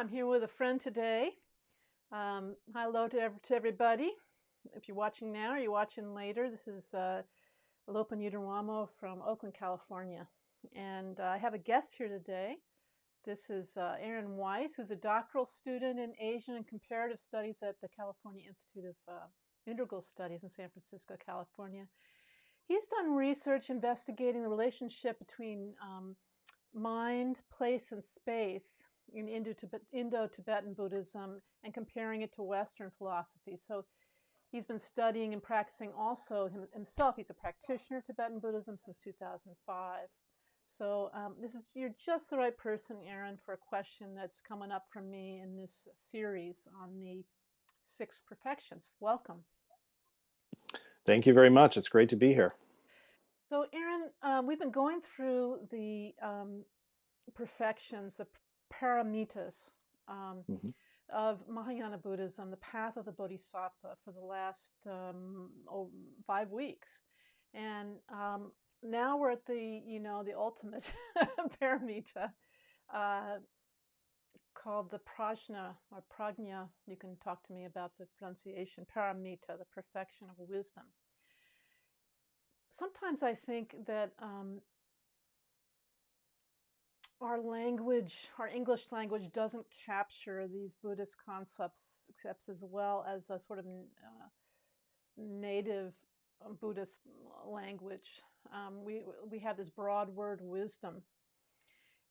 I'm here with a friend today. Hello to everybody. If you're watching now or you're watching later, this is Lopan Yudron from Oakland, California. And I have a guest here today. This is Aaron Weiss, who's a doctoral student in Asian and Comparative Studies at the California Institute of Integral Studies in San Francisco, California. He's done research investigating the relationship between mind, place, and space in Indo-Tibetan Buddhism and comparing it to Western philosophy. So he's been studying and practicing also himself. He's a practitioner of Tibetan Buddhism since 2005. So you're just the right person, Aaron, for a question that's coming up from me in this series on the 6 perfections. Welcome. Thank you very much. It's great to be here. So Aaron, we've been going through the perfections, the paramitas of Mahayana Buddhism, the path of the Bodhisattva, for the last 5 weeks, and now we're at the ultimate paramita called the prajna or prajna. You can talk to me about the pronunciation. Paramita, the perfection of wisdom. Sometimes I think that our English language doesn't capture these Buddhist concepts as well as a sort of native Buddhist language. We have this broad word wisdom,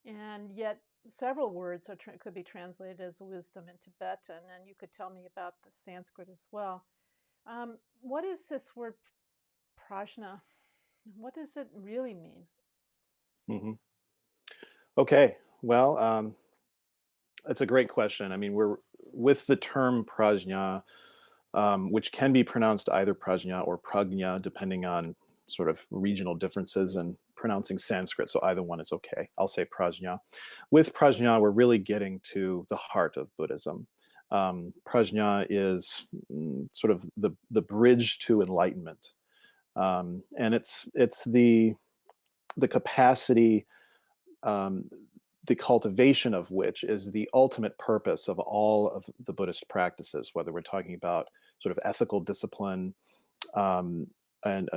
and yet several words could be translated as wisdom in Tibetan, and you could tell me about the Sanskrit as well. What is this word prajna? What does it really mean? Mm-hmm. Okay, well, it's a great question. I mean, we're with the term prajna, which can be pronounced either prajna or prajna, depending on sort of regional differences in pronouncing Sanskrit. So either one is okay. I'll say prajna. With prajna, we're really getting to the heart of Buddhism. Prajna is sort of the bridge to enlightenment, and it's the capacity. The cultivation of which is the ultimate purpose of all of the Buddhist practices, whether we're talking about sort of ethical discipline and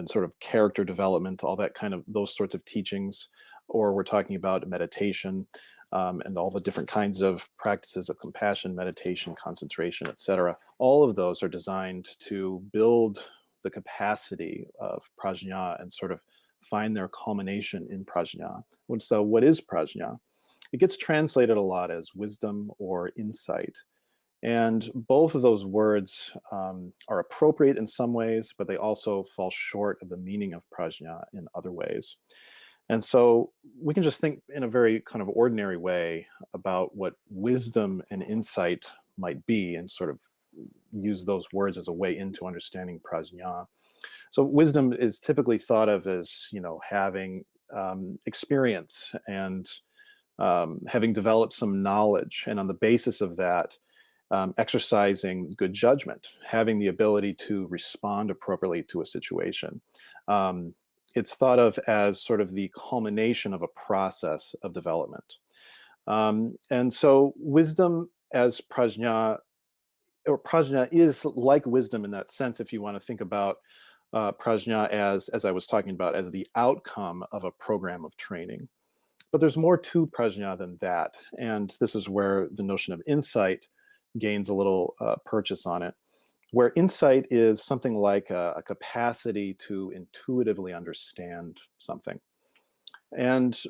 sort of character development, all that kind of those sorts of teachings, or we're talking about meditation and all the different kinds of practices of compassion, meditation, concentration, etc. All of those are designed to build the capacity of prajna and sort of find their culmination in prajna. So what is prajna? It gets translated a lot as wisdom or insight. And both of those words are appropriate in some ways, but they also fall short of the meaning of prajna in other ways. And so we can just think in a very kind of ordinary way about what wisdom and insight might be and sort of use those words as a way into understanding prajna. So wisdom is typically thought of as, having experience and having developed some knowledge, and on the basis of that, exercising good judgment, having the ability to respond appropriately to a situation. It's thought of as sort of the culmination of a process of development. And so wisdom as prajna, or prajna is like wisdom in that sense, if you want to think about prajna as I was talking about, as the outcome of a program of training. But there's more to prajna than that. And this is where the notion of insight gains a little purchase on it, where insight is something like a capacity to intuitively understand something. And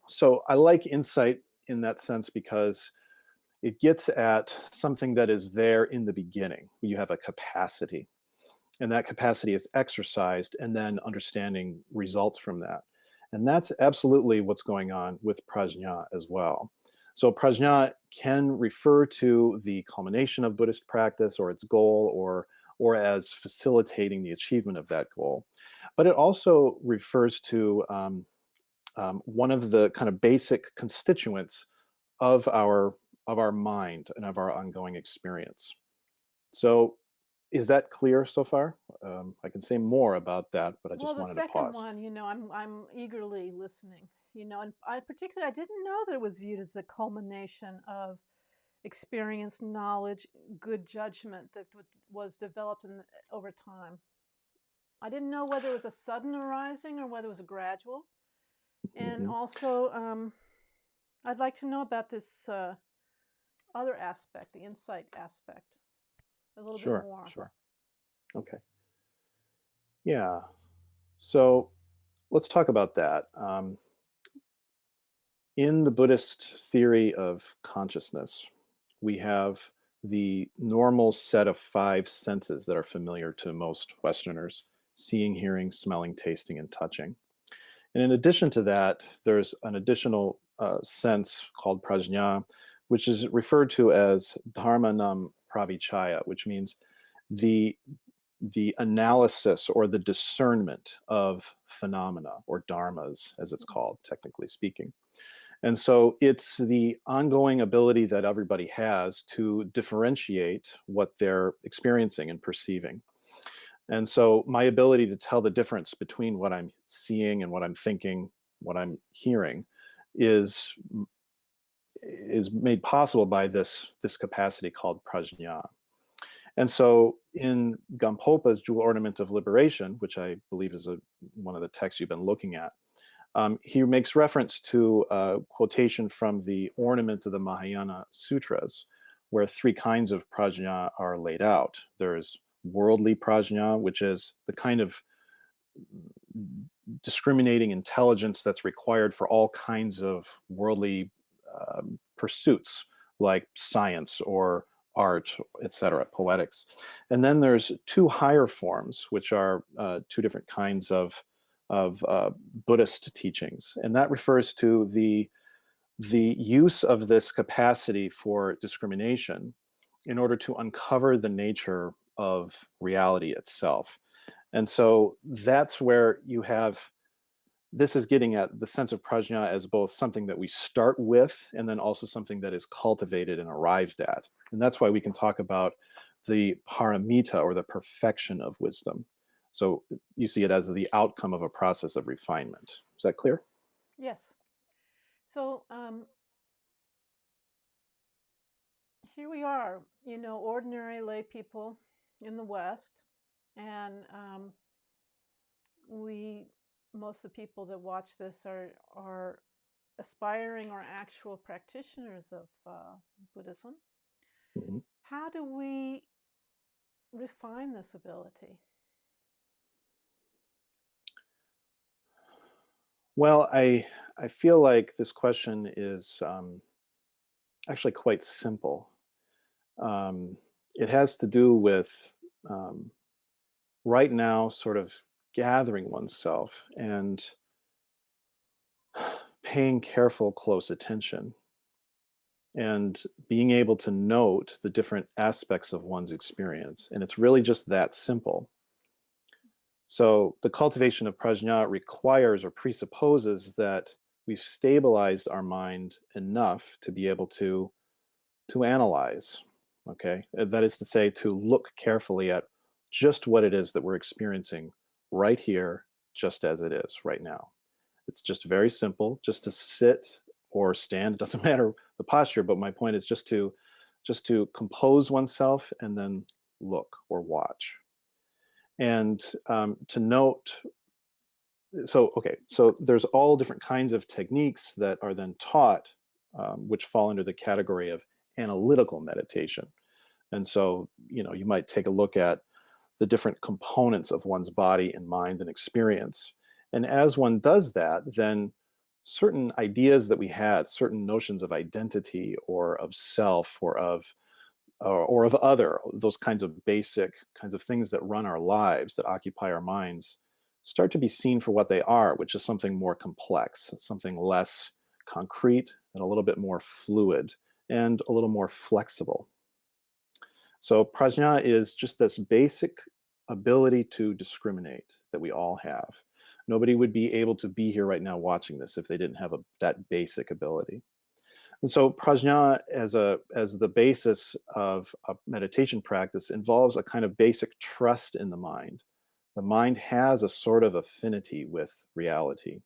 so I like insight in that sense because it gets at something that is there in the beginning. You have a capacity, and that capacity is exercised, and then understanding results from that. And that's absolutely what's going on with prajna as well. So prajna can refer to the culmination of Buddhist practice or its goal, or as facilitating the achievement of that goal. But it also refers to one of the kind of basic constituents of our mind and of our ongoing experience. So is that clear so far? I can say more about that, but I just wanted to pause. Well, the second one, I'm eagerly listening. And I didn't know that it was viewed as the culmination of experience, knowledge, good judgment that was developed over time. I didn't know whether it was a sudden arising or whether it was a gradual. And also, I'd like to know about this other aspect, the insight aspect, a little bit more. Sure. Okay. Yeah. So let's talk about that. In the Buddhist theory of consciousness, we have the normal set of 5 senses that are familiar to most Westerners: seeing, hearing, smelling, tasting, and touching. And in addition to that, there's an additional sense called prajna, which is referred to as dharmanam pravichaya, which means the analysis or the discernment of phenomena, or dharmas, as it's called, technically speaking. And so it's the ongoing ability that everybody has to differentiate what they're experiencing and perceiving. And so my ability to tell the difference between what I'm seeing and what I'm thinking, what I'm hearing, is made possible by this capacity called prajna. And so in Gampopa's Jewel Ornament of Liberation, which I believe is one of the texts you've been looking at, he makes reference to a quotation from the Ornament of the Mahayana Sutras, where 3 kinds of prajna are laid out. There's worldly prajna, which is the kind of discriminating intelligence that's required for all kinds of worldly pursuits, like science or art, etc., poetics. And then there's 2 higher forms, which are 2 different kinds of Buddhist teachings, and that refers to the use of this capacity for discrimination in order to uncover the nature of reality itself. And so that's where you have, this is getting at the sense of prajna as both something that we start with and then also something that is cultivated and arrived at. And that's why we can talk about the paramita, or the perfection of wisdom. So you see it as the outcome of a process of refinement. Is that clear? Yes. So here we are, ordinary lay people in the West, and most of the people that watch this are aspiring or actual practitioners of Buddhism. Mm-hmm. How do we refine this ability? Well, I feel like this question is actually quite simple. It has to do with right now sort of gathering oneself and paying careful, close attention, and being able to note the different aspects of one's experience. And it's really just that simple. So the cultivation of prajna requires or presupposes that we've stabilized our mind enough to be able to analyze, okay? That is to say, to look carefully at just what it is that we're experiencing right here, just as it is right now. It's just very simple, just to sit or stand. It doesn't matter the posture, but my point is just to compose oneself and then look or watch. And to note, so there's all different kinds of techniques that are then taught, which fall under the category of analytical meditation. And so, you might take a look at the different components of one's body and mind and experience. And as one does that, then certain ideas that we had, certain notions of identity or of self or of other, those kinds of basic kinds of things that run our lives, that occupy our minds, start to be seen for what they are, which is something more complex, something less concrete and a little bit more fluid and a little more flexible. So prajna is just this basic ability to discriminate that we all have. Nobody would be able to be here right now watching this if they didn't have that basic ability. And so prajna as the basis of a meditation practice involves a kind of basic trust in the mind. The mind has a sort of affinity with reality.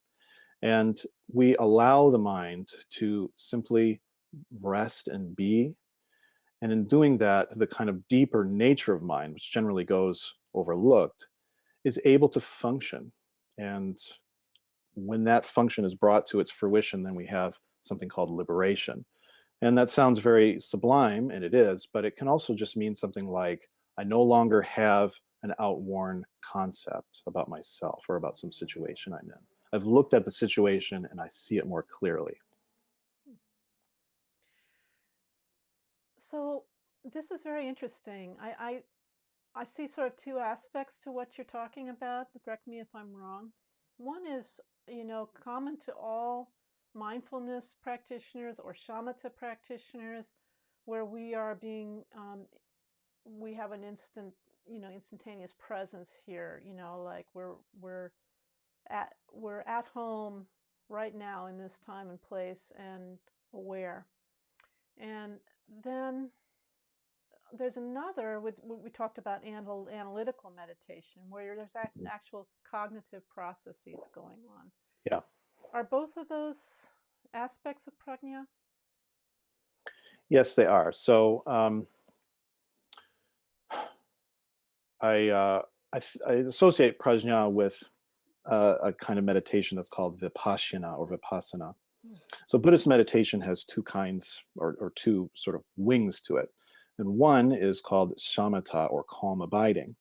And we allow the mind to simply rest and be, And in doing that, the kind of deeper nature of mind, which generally goes overlooked, is able to function. And when that function is brought to its fruition, then we have something called liberation. And that sounds very sublime, and it is, but it can also just mean something like, I no longer have an outworn concept about myself or about some situation I'm in. I've looked at the situation and I see it more clearly. So this is very interesting. I see sort of two aspects to what you're talking about. Correct me if I'm wrong. One is, common to all mindfulness practitioners or shamatha practitioners, where we are being, we have an instantaneous presence here. Like we're at home right now in this time and place and aware. And then there's another with we talked about analytical meditation, where there's actual cognitive processes going on. Yeah. Are both of those aspects of prajna? Yes, they are. So I associate prajna with a kind of meditation that's called vipassana or vipassana. So Buddhist meditation has two kinds or two sort of wings to it. And one is called shamatha or calm abiding.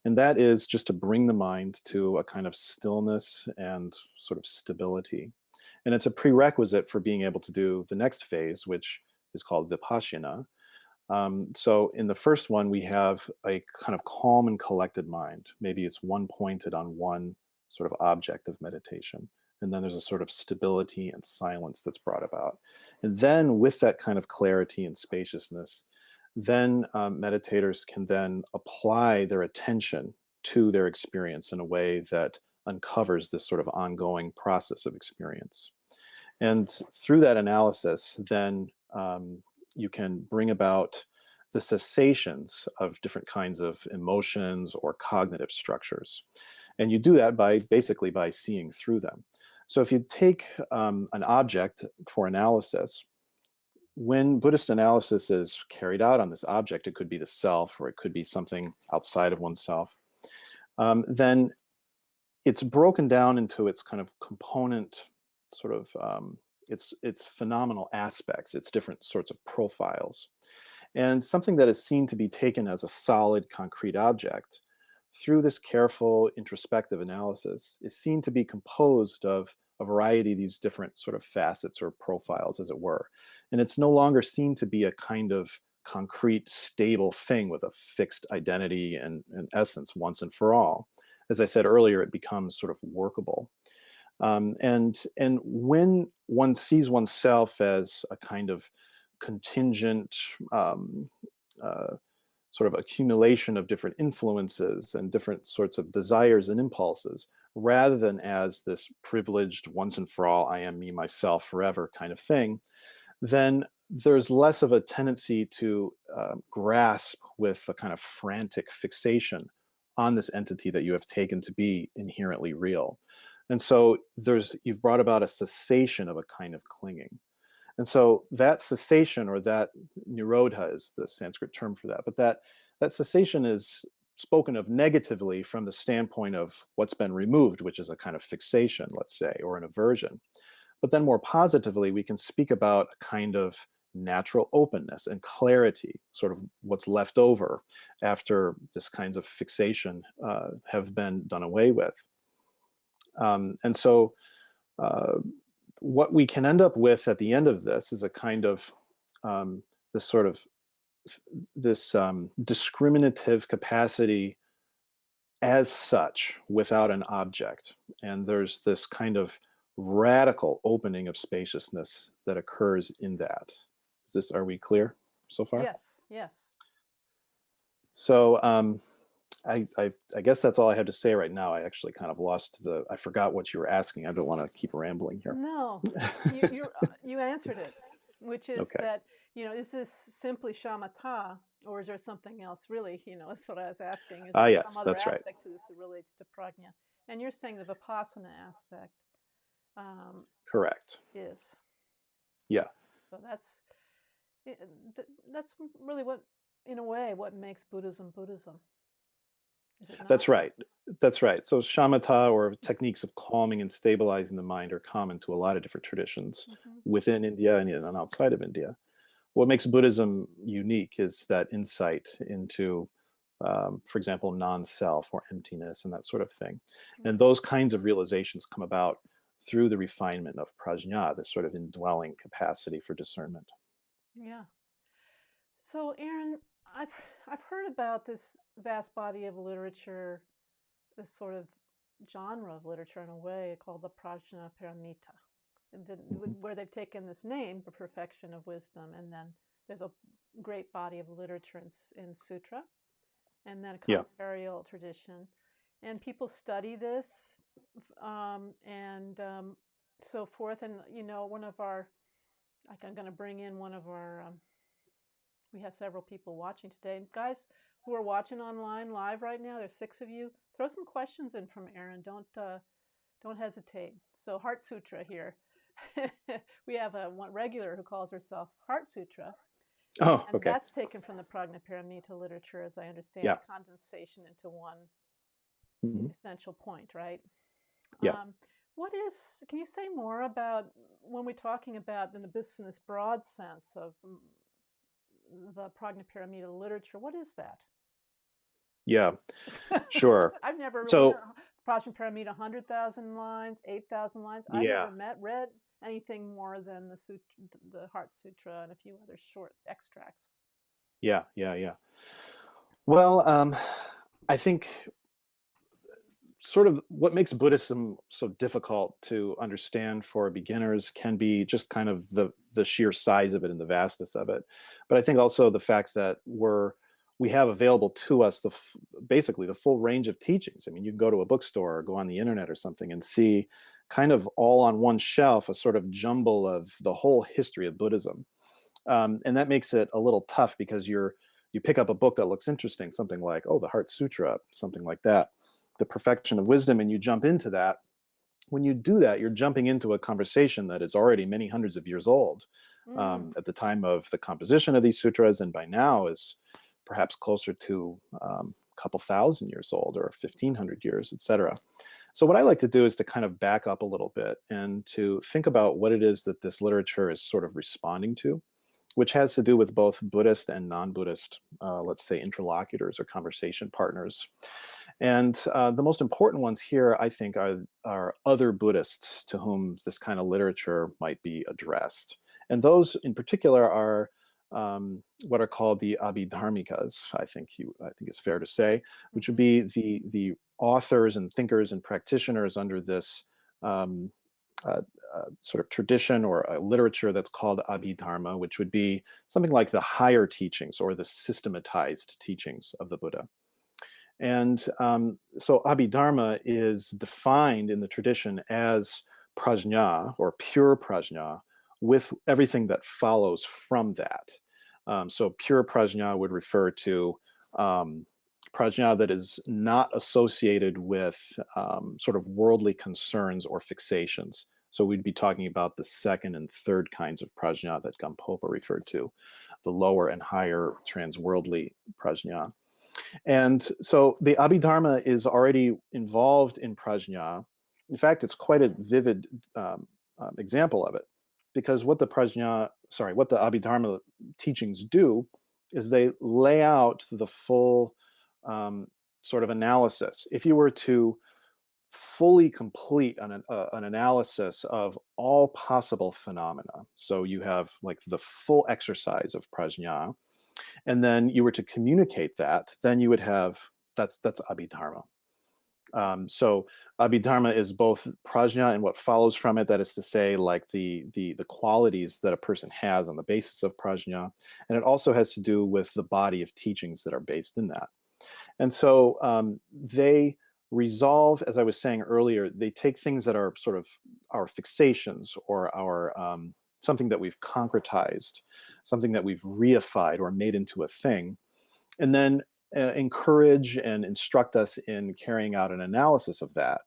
And that is just to bring the mind to a kind of stillness and sort of stability. And it's a prerequisite for being able to do the next phase, which is called vipassana. So in the first one, we have a kind of calm and collected mind. Maybe it's one pointed on one sort of object of meditation. And then there's a sort of stability and silence that's brought about. And then with that kind of clarity and spaciousness, then meditators can then apply their attention to their experience in a way that uncovers this sort of ongoing process of experience. And through that analysis, then you can bring about the cessations of different kinds of emotions or cognitive structures. And you do that by basically by seeing through them. So if you take an object for analysis, when Buddhist analysis is carried out on this object, it could be the self or it could be something outside of oneself, then it's broken down into its kind of component sort of its phenomenal aspects, its different sorts of profiles. And something that is seen to be taken as a solid, concrete object, through this careful introspective analysis, is seen to be composed of a variety of these different sort of facets or profiles, as it were. And it's no longer seen to be a kind of concrete, stable thing with a fixed identity and essence once and for all. As I said earlier, it becomes sort of workable. And when one sees oneself as a kind of contingent sort of accumulation of different influences and different sorts of desires and impulses, rather than as this privileged once and for all, I am me, myself, forever kind of thing, then there's less of a tendency to grasp with a kind of frantic fixation on this entity that you have taken to be inherently real. And so you've brought about a cessation of a kind of clinging. And so that cessation, or that nirodha is the Sanskrit term for that, but that cessation is spoken of negatively from the standpoint of what's been removed, which is a kind of fixation, let's say, or an aversion. But then more positively, we can speak about a kind of natural openness and clarity, sort of what's left over after this kinds of fixation have been done away with. And so what we can end up with at the end of this is a kind of this sort of discriminative capacity as such without an object. And there's this kind of radical opening of spaciousness that occurs in that. Are we clear so far? Yes, yes. So I guess that's all I have to say right now. I actually kind of I forgot what you were asking. I don't want to keep rambling here. No, you answered it, which is Okay. that, is this simply shamatha, or is there something else really? That's what I was asking. Is there Yes, some other that's right. aspect to this that relates to prajna? And you're saying the vipassana aspect Correct. is. Yeah. So That's really what, in a way, what makes Buddhism Buddhism, is it not? That's right. That's right. So shamatha, or techniques of calming and stabilizing the mind, are common to a lot of different traditions within India and outside of India. What makes Buddhism unique is that insight into, for example, non-self or emptiness and that sort of thing. And those kinds of realizations come about through the refinement of prajna, this sort of indwelling capacity for discernment. Yeah. So, Aaron, I've heard about this vast body of literature, this sort of genre of literature in a way called the Prajna Paramita, and then, where they've taken this name, the perfection of wisdom, and then there's a great body of literature in sutra, and then a Yeah. commentarial tradition, and people study this, and so forth. And one of our, like, I'm going to bring in one of our. We have several people watching today. And guys who are watching online live right now, there's 6 of you. Throw some questions in from Aaron. Don't hesitate. So Heart Sutra here. We have one regular who calls herself Heart Sutra. Oh, And okay. that's taken from the Prajnaparamita literature, as I understand, Yeah. condensation into one Mhm. essential point, right? Yeah. Can you say more about, when we're talking about in this broad sense of the Prajnaparamita literature, what is that? Yeah. Sure. I've never, So, Prajnaparamita 100,000 lines, 8,000 lines. I've yeah. never read anything more than the Heart Sutra and a few other short extracts. Yeah. Yeah. Yeah. Well, I think sort of what makes Buddhism so difficult to understand for beginners can be just kind of the sheer size of it and the vastness of it. But I think also the fact that we have available to us basically the full range of teachings. I mean, you can go to a bookstore or go on the internet or something and see kind of all on one shelf a sort of jumble of the whole history of Buddhism. And that makes it a little tough because you pick up a book that looks interesting, something like, oh, the Heart Sutra, something like that, the Perfection of Wisdom, and you jump into that. When you do that, you're jumping into a conversation that is already many hundreds of years old at the time of the composition of these sutras, and by now is perhaps closer to a couple thousand years old, or 1,500 years, etc. So what I like to do is to kind of back up a little bit and to think about what it is that this literature is sort of responding to, which has to do with both Buddhist and non-Buddhist, let's say, interlocutors or conversation partners. And the most important ones here, I think, are other Buddhists to whom this kind of literature might be addressed. And those in particular are what are called the Abhidharmikas, I think it's fair to say, which would be the authors and thinkers and practitioners under this sort of tradition or a literature that's called Abhidharma, which would be something like the higher teachings or the systematized teachings of the Buddha. And so Abhidharma is defined in the tradition as prajna, or pure prajna, with everything that follows from that. So pure prajna would refer to prajna that is not associated with sort of worldly concerns or fixations. So we'd be talking about the second and third kinds of prajna that Gampopa referred to, the lower and higher transworldly prajna. And so the Abhidharma is already involved in prajna. In fact, it's quite a vivid example of it, because what the Abhidharma teachings do is they lay out the full sort of analysis. If you were to fully complete an analysis of all possible phenomena, so you have like the full exercise of prajna, and then you were to communicate that, then you would have, that's Abhidharma. So Abhidharma is both prajna and what follows from it, that is to say, like the qualities that a person has on the basis of prajna, and it also has to do with the body of teachings that are based in that. And so they resolve, as I was saying earlier, they take things that are sort of our fixations or our something that we've concretized, something that we've reified or made into a thing, and then encourage and instruct us in carrying out an analysis of that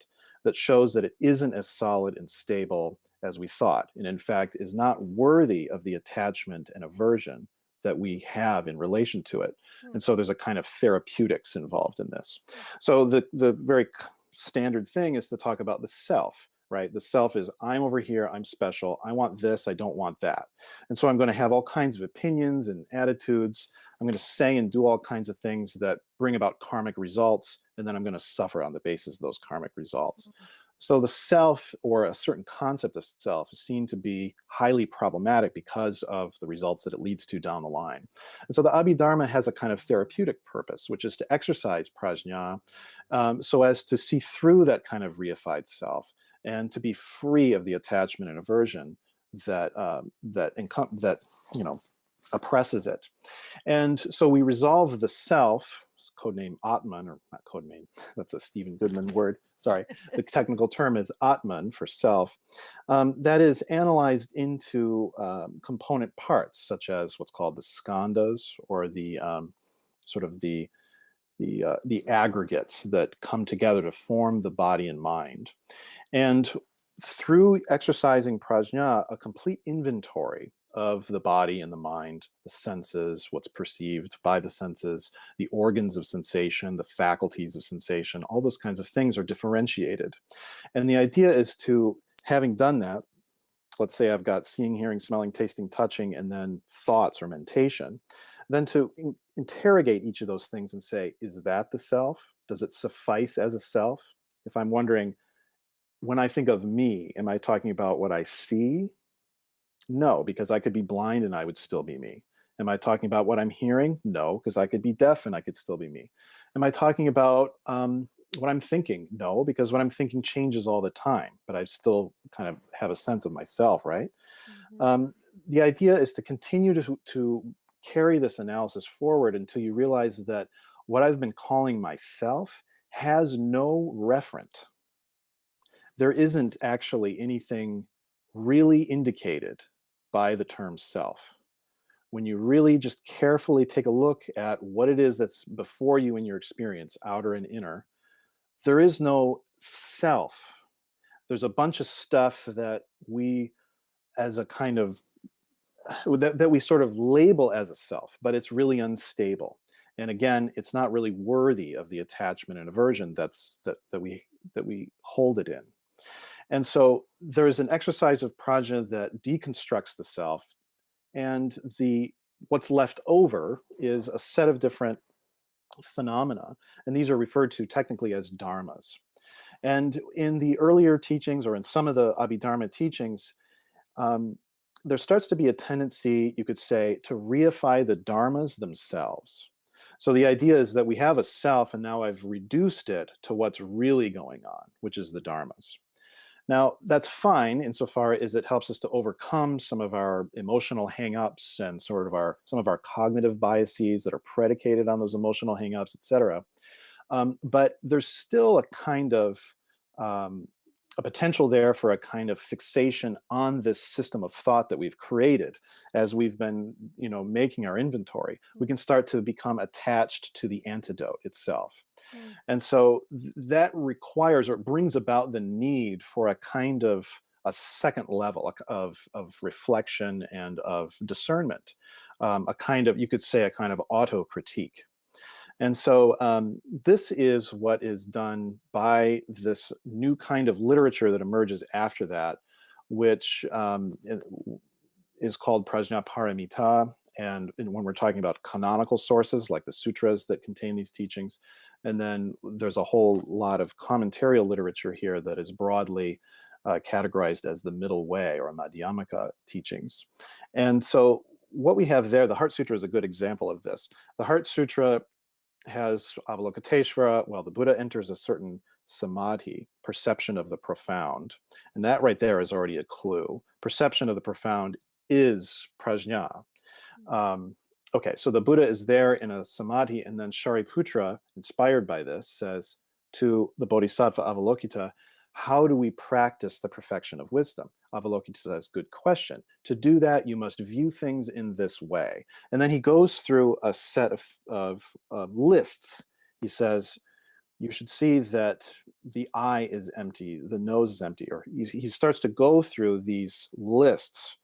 that shows that it isn't as solid and stable as we thought, and in fact is not worthy of the attachment and aversion that we have in relation to it. And so there's a kind of therapeutics involved in this. So the very standard thing is to talk about the self, right? The self is, I'm over here, I'm special, I want this, I don't want that. And so I'm going to have all kinds of opinions and attitudes. I'm going to say and do all kinds of things that bring about karmic results, and then I'm going to suffer on the basis of those karmic results. So the self, or a certain concept of self, is seen to be highly problematic because of the results that it leads to down the line. And so the Abhidharma has a kind of therapeutic purpose, which is to exercise prajna, so as to see through that kind of reified self and to be free of the attachment and aversion that oppresses it. And so we resolve the self, codename Atman, or not codename, that's a Stephen Goodman word, sorry. The technical term is Atman for self. That is analyzed into component parts, such as what's called the skandhas, or the sort of the aggregates that come together to form the body and mind. And through exercising prajna, a complete inventory of the body and the mind, the senses, what's perceived by the senses, the organs of sensation, the faculties of sensation, all those kinds of things are differentiated. And the idea is to, having done that, let's say I've got seeing, hearing, smelling, tasting, touching, and then thoughts or mentation, then to interrogate each of those things and say, is that the self? Does it suffice as a self? If I'm wondering, when I think of me, am I talking about what I see? No, because I could be blind and I would still be me. Am I talking about what I'm hearing? No, because I could be deaf and I could still be me. Am I talking about what I'm thinking? No, because what I'm thinking changes all the time, but I still kind of have a sense of myself, right? The idea is to continue to carry this analysis forward until you realize that what I've been calling myself has no referent. There isn't actually anything really indicated by the term self. When you really just carefully take a look at what it is that's before you in your experience, outer and inner, there is no self. There's a bunch of stuff that we, as a kind of, that we sort of label as a self, but it's really unstable. And again, it's not really worthy of the attachment and aversion that we hold it in. And so there is an exercise of prajna that deconstructs the self, and what's left over is a set of different phenomena, and these are referred to technically as dharmas. And in the earlier teachings, or in some of the Abhidharma teachings, there starts to be a tendency, you could say, to reify the dharmas themselves. So the idea is that we have a self, and now I've reduced it to what's really going on, which is the dharmas. Now, that's fine insofar as it helps us to overcome some of our emotional hang-ups and sort of some of our cognitive biases that are predicated on those emotional hang-ups, et cetera. But there's still a kind of a potential there for a kind of fixation on this system of thought that we've created as we've been, making our inventory. We can start to become attached to the antidote itself. And so that requires, or brings about, the need for a kind of a second level of reflection and of discernment, a kind of, you could say, a kind of auto-critique. And so this is what is done by this new kind of literature that emerges after that, which is called prajna paramita. And when we're talking about canonical sources, like the sutras that contain these teachings, and then there's a whole lot of commentarial literature here that is broadly categorized as the middle way, or Madhyamaka teachings. And so what we have there, the Heart Sutra is a good example of this. The Heart Sutra has Avalokiteshvara. Well, the Buddha enters a certain samadhi, perception of the profound. And that right there is already a clue. Perception of the profound is prajna. Okay, so the Buddha is there in a samadhi, and then Shariputra, inspired by this, says to the Bodhisattva Avalokita, how do we practice the perfection of wisdom? Avalokita says, good question. To do that, you must view things in this way. And then he goes through a set of lists. He says, you should see that the eye is empty, the nose is empty, or he starts to go through these lists.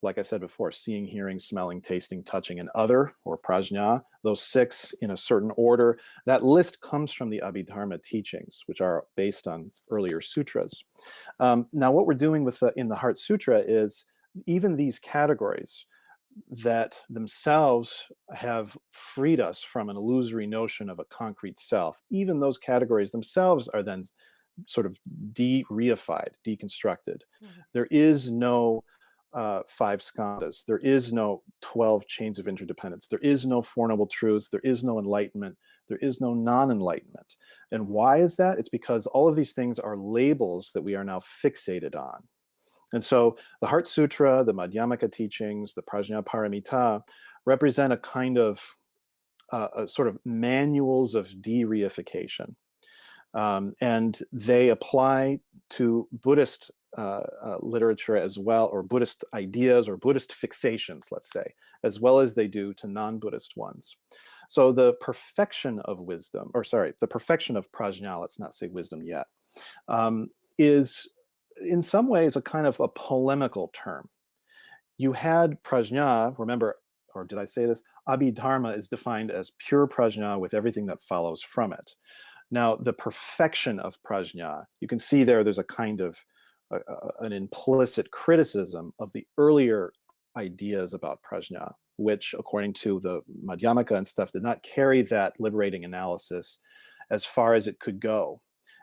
Like I said before, seeing, hearing, smelling, tasting, touching, and other, or prajna, those 6 in a certain order. That list comes from the Abhidharma teachings, which are based on earlier sutras. Now, what we're doing in the Heart Sutra is even these categories that themselves have freed us from an illusory notion of a concrete self, even those categories themselves are then sort of reified, deconstructed. Mhm. There is no 5 skandhas. There is no 12 chains of interdependence. There is no Four Noble Truths. There is no enlightenment. There is no non-enlightenment. And why is that? It's because all of these things are labels that we are now fixated on. And so the Heart Sutra, the Madhyamaka teachings, the Prajna Paramita represent a kind of a sort of manuals of de-reification. And they apply to Buddhist literature as well, or Buddhist ideas, or Buddhist fixations, let's say, as well as they do to non-Buddhist ones. So the perfection of wisdom, or sorry, the perfection of prajna, let's not say wisdom yet, is in some ways a kind of a polemical term. You had prajna, remember, or did I say this? Abhidharma is defined as pure prajna with everything that follows from it. Now, the perfection of prajna, you can see there's a kind of an implicit criticism of the earlier ideas about prajna, which, according to the Madhyamaka and stuff, did not carry that liberating analysis as far as it could go.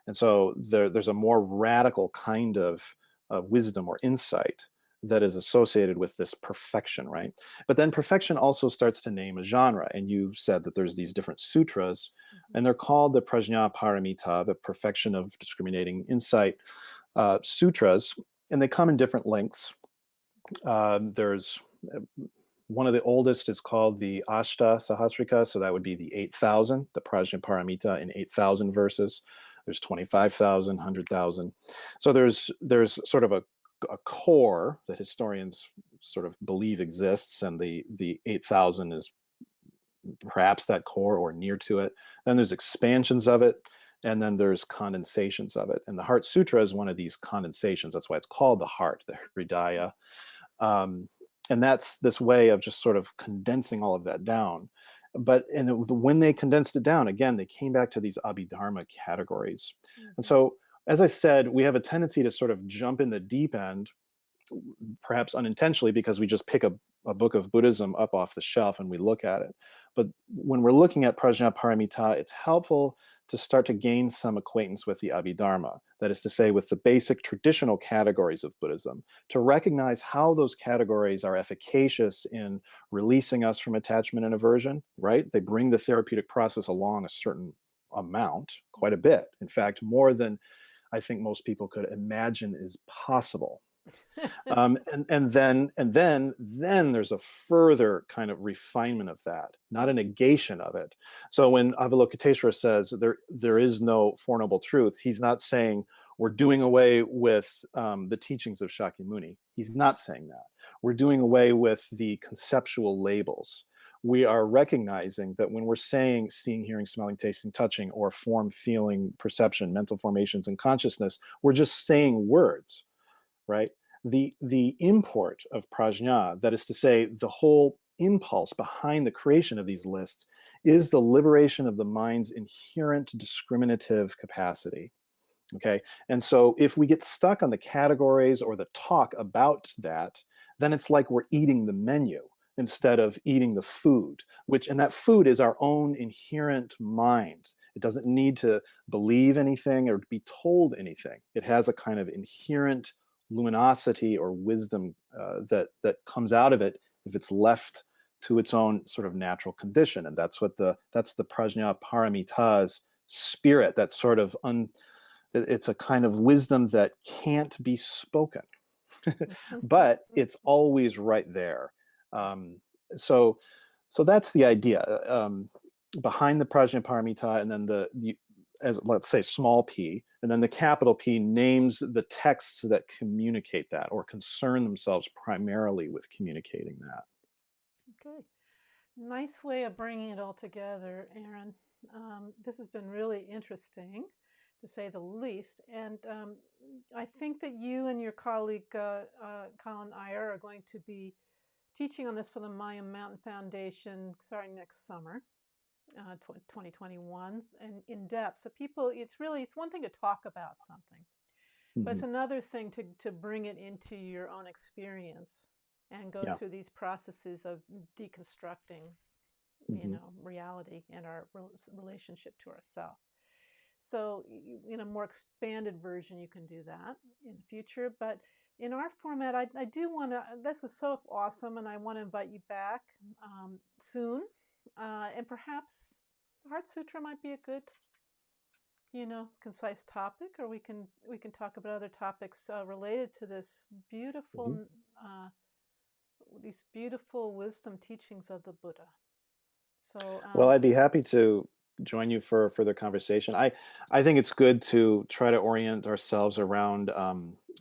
And so there's a more radical kind of wisdom or insight that is associated with this perfection, right? But then perfection also starts to name a genre. And you said that there's these different sutras, and they're called the Prajna Paramita, the perfection of discriminating insight sutras, and they come in different lengths. There's one of the oldest is called the Ashta Sahasrika, so that would be the 8,000, the Prajna Paramita in 8,000 verses. There's 25,000, 100,000. So there's sort of a core that historians sort of believe exists, and the 8,000 is perhaps that core or near to it. Then there's expansions of it, and then there's condensations of it. And the Heart Sutra is one of these condensations. That's why it's called the heart, the Hridaya. And that's this way of just sort of condensing all of that down. When they condensed it down, again, they came back to these Abhidharma categories. And so, as I said, we have a tendency to sort of jump in the deep end, perhaps unintentionally, because we just pick a book of Buddhism up off the shelf and we look at it. But when we're looking at Prajna Paramita, it's helpful to start to gain some acquaintance with the Abhidharma, that is to say, with the basic traditional categories of Buddhism, to recognize how those categories are efficacious in releasing us from attachment and aversion, right? They bring the therapeutic process along a certain amount, quite a bit. In fact, more than I think most people could imagine is possible. And then there's a further kind of refinement of that, not a negation of it. So when Avalokiteshvara says there is no Four Noble Truths, he's not saying we're doing away with the teachings of Shakyamuni. He's not saying that. We're doing away with the conceptual labels. We are recognizing that when we're saying seeing, hearing, smelling, tasting, touching, or form, feeling, perception, mental formations, and consciousness, we're just saying words, right? The import of prajna, that is to say, the whole impulse behind the creation of these lists, is the liberation of the mind's inherent discriminative capacity. Okay, and so if we get stuck on the categories or the talk about that, then it's like we're eating the menu instead of eating the food, and that food is our own inherent mind. It doesn't need to believe anything or be told anything. It has a kind of inherent luminosity or wisdom that comes out of it if it's left to its own sort of natural condition. And that's the Prajna Paramita's spirit. That sort of it's a kind of wisdom that can't be spoken, but it's always right there. So that's the idea behind the Prajna Paramita, and then as let's say small p, and then the capital P names the texts that communicate that or concern themselves primarily with communicating that. Okay. Nice way of bringing it all together, Aaron. This has been really interesting, to say the least. And I think that you and your colleague Colin Iyer are going to be teaching on this for the Mayum Mountain Foundation starting next summer, 2021, and in depth. So people, it's one thing to talk about something, but it's another thing to bring it into your own experience and go Yeah. through these processes of deconstructing, reality and our relationship to ourselves. So in a more expanded version, you can do that in the future. But in our format, I do want to, this was so awesome, and I want to invite you back soon. And perhaps Heart Sutra might be a good, concise topic, or we can talk about other topics related to this beautiful, these beautiful wisdom teachings of the Buddha. So Well, I'd be happy to join you for a further conversation. I think it's good to try to orient ourselves around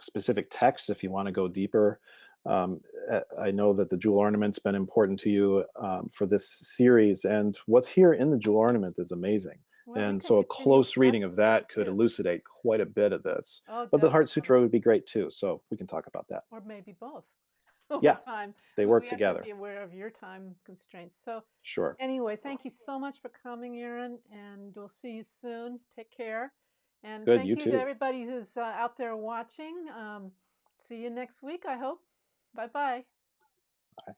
specific texts if you want to go deeper. I know that the jewel ornament's been important to you for this series, and what's here in the jewel ornament is amazing. well, we And can so a continue close reading of today that could too. elucidate quite a bit of this. Oh, But the Heart definitely. Sutra would be great too, so we can talk about that. Or maybe both over Yeah, time. they We work have to be together. aware of your time constraints. So, Sure. anyway, thank you so much for coming, Aaron, and we'll see you soon. Take care. And Good, thank you you to too. everybody who's out there watching. See you next week, I hope. Bye bye. Bye.